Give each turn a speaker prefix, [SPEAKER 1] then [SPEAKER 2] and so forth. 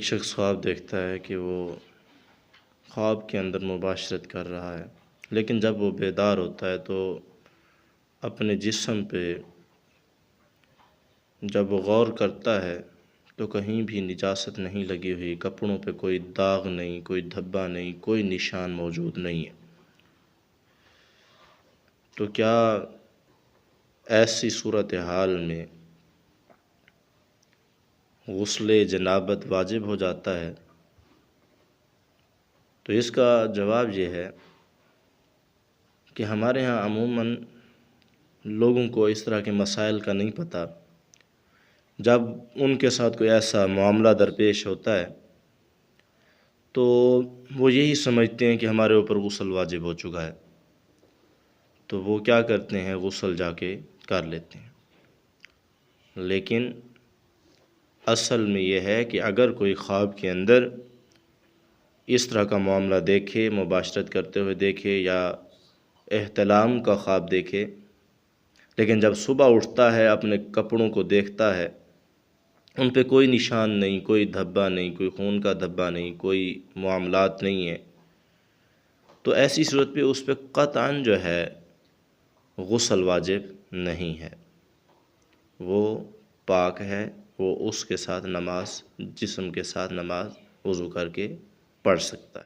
[SPEAKER 1] ایک شخص خواب دیکھتا ہے کہ وہ خواب کے اندر مباشرت کر رہا ہے، لیکن جب وہ بیدار ہوتا ہے تو اپنے جسم پہ جب وہ غور کرتا ہے تو کہیں بھی نجاست نہیں لگی ہوئی، کپڑوں پہ کوئی داغ نہیں، کوئی دھبا نہیں، کوئی نشان موجود نہیں ہے۔ تو کیا ایسی صورتحال میں غسل جنابت واجب ہو جاتا ہے؟ تو اس کا جواب یہ ہے کہ ہمارے ہاں عموماً لوگوں کو اس طرح کے مسائل کا نہیں پتہ۔ جب ان کے ساتھ کوئی ایسا معاملہ درپیش ہوتا ہے تو وہ یہی سمجھتے ہیں کہ ہمارے اوپر غسل واجب ہو چکا ہے، تو وہ کیا کرتے ہیں، غسل جا کے کر لیتے ہیں۔ لیکن اصل میں یہ ہے کہ اگر کوئی خواب کے اندر اس طرح کا معاملہ دیکھے، مباشرت کرتے ہوئے دیکھے یا احتلام کا خواب دیکھے، لیکن جب صبح اٹھتا ہے اپنے کپڑوں کو دیکھتا ہے، ان پہ کوئی نشان نہیں، کوئی دھبا نہیں، کوئی خون کا دھبا نہیں، کوئی معاملات نہیں ہے، تو ایسی صورت پہ اس پہ قطعاً جو ہے غسل واجب نہیں ہے، وہ پاک ہے، وہ اس کے ساتھ نماز، جسم کے ساتھ نماز وضو کر کے پڑھ سکتا ہے۔